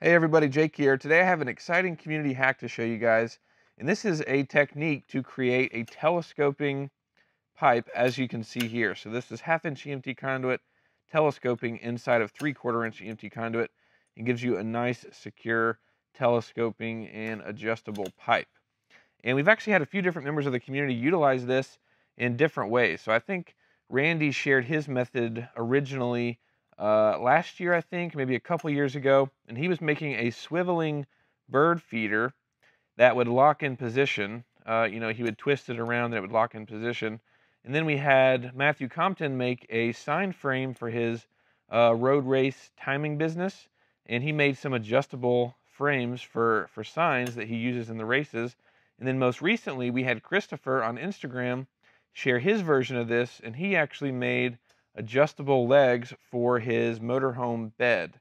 Hey everybody, Jake here. Today I have an exciting community hack to show you guys, and this is a technique to create a telescoping pipe, as you can see here. So this is 1/2 inch EMT conduit telescoping inside of 3/4 inch EMT conduit, and gives you a nice, secure telescoping and adjustable pipe. And we've actually had a few different members of the community utilize this in different ways. So I think Randy shared his method originally last year, I think, maybe a couple years ago, and he was making a swiveling bird feeder that would lock in position. He would twist it around and it would lock in position. And then we had Matthew Compton make a sign frame for his road race timing business, and he made some adjustable frames for signs that he uses in the races. And then most recently, we had Christopher on Instagram share his version of this, and he actually made adjustable legs for his motorhome bed.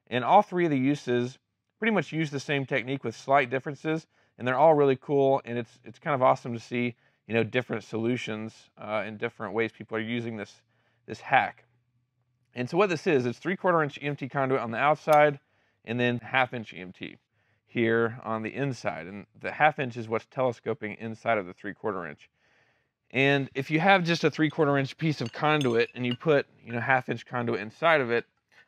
And all three of the uses pretty much use the same technique with slight differences, and they're all really cool, and it's kind of awesome to see, different solutions and different ways people are using this hack. And so what this is, it's 3/4 inch EMT conduit on the outside, and then 1/2 inch EMT here on the inside. And the 1/2 inch is what's telescoping inside of the 3/4 inch. And if you have just a 3/4 inch piece of conduit and you put 1/2 inch conduit inside of it,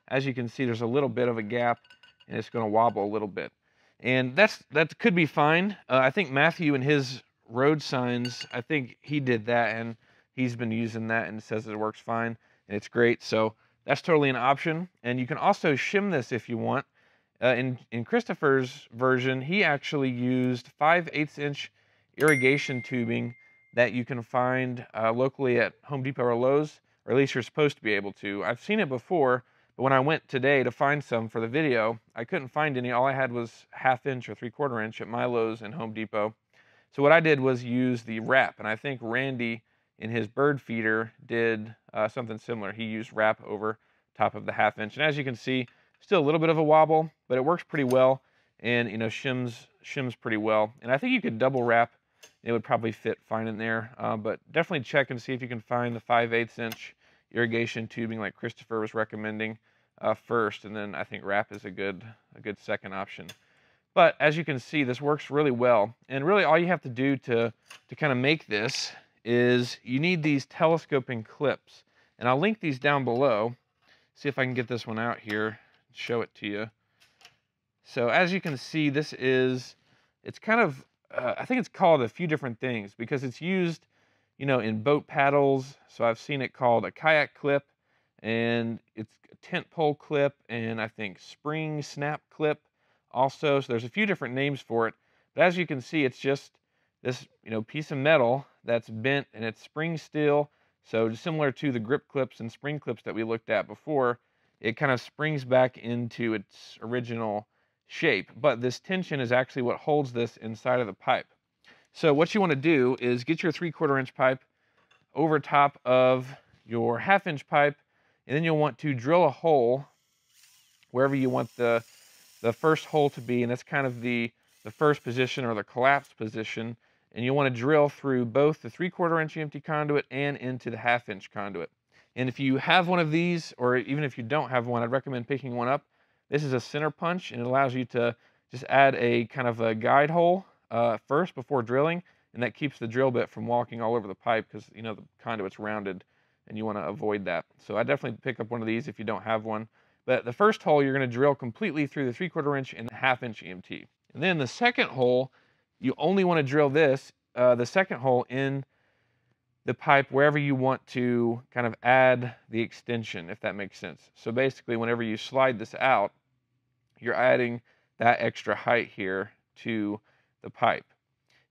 as you can see, there's a little bit of a gap, and it's going to wobble a little bit. And that could be fine. I think Matthew and his road signs, I think he did that, and he's been using that and says it works fine, and it's great. So that's totally an option. And you can also shim this if you want. In Christopher's version, he actually used 5/8 inch irrigation tubing that you can find locally at Home Depot or Lowe's, or at least you're supposed to be able to. I've seen it before, but when I went today to find some for the video, I couldn't find any. All I had was 1/2 inch or 3/4 inch at my Lowe's and Home Depot. So what I did was use the wrap, and I think Randy in his bird feeder did something similar. He used wrap over top of the 1/2 inch, and as you can see, still a little bit of a wobble, but it works pretty well, and shims pretty well. And I think you could double wrap; it would probably fit fine in there. But definitely check and see if you can find the 5/8 inch irrigation tubing like Christopher was recommending first, and then I think wrap is a good second option. But as you can see, this works really well, and really all you have to do to kind of make this is you need these telescoping clips, and I'll link these down below. See if I can get this one out here, show it to you. So as you can see, it's kind of, I think it's called a few different things because it's used, in boat paddles. So I've seen it called a kayak clip, and it's a tent pole clip, and I think spring snap clip also. So there's a few different names for it, but as you can see, it's just this, piece of metal that's bent, and it's spring steel. So similar to the grip clips and spring clips that we looked at before, it kind of springs back into its original shape, but this tension is actually what holds this inside of the pipe. So what you want to do is get your 3/4 inch pipe over top of your 1/2 inch pipe, and then you'll want to drill a hole wherever you want the first hole to be, and that's kind of the first position or the collapsed position. And you want to drill through both the 3/4 inch EMT conduit and into the 1/2 inch conduit. And if you have one of these, or even if you don't have one, I'd recommend picking one up. This is a center punch, and it allows you to just add a kind of a guide hole first before drilling, and that keeps the drill bit from walking all over the pipe because the conduit's rounded, and you want to avoid that. So I definitely pick up one of these if you don't have one. But the first hole, you're going to drill completely through the 3/4 inch and the 1/2 inch EMT. And then the second hole, you only want to drill the second hole in the pipe wherever you want to kind of add the extension, if that makes sense. So basically, whenever you slide this out, you're adding that extra height here to the pipe.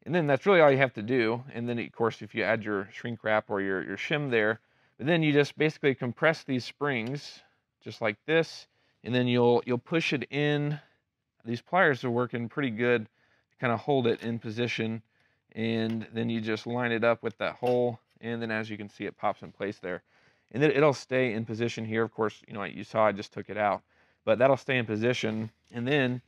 And then that's really all you have to do. And then, of course, if you add your shrink wrap or your shim there, but then you just basically compress these springs just like this, and then you'll push it in. These pliers are working pretty good to kind of hold it in position, and then you just line it up with that hole, and then as you can see, it pops in place there. And then it'll stay in position here. Of course, you saw I just took it out, but that'll stay in position. And then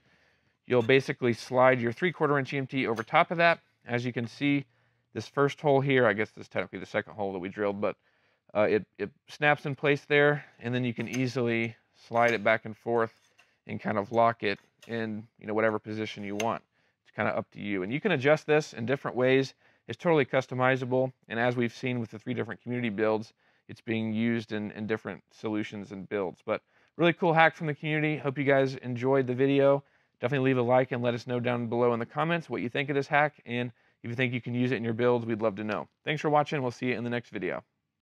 you'll basically slide your 3/4 inch EMT over top of that. As you can see, this first hole here, I guess this is technically the second hole that we drilled, but it snaps in place there, and then you can easily slide it back and forth and kind of lock it in, whatever position you want. It's kind of up to you. And you can adjust this in different ways. It's totally customizable. And as we've seen with the 3 different community builds, it's being used in different solutions and builds. But really cool hack from the community. Hope you guys enjoyed the video. Definitely leave a like and let us know down below in the comments what you think of this hack. And if you think you can use it in your builds, we'd love to know. Thanks for watching. We'll see you in the next video.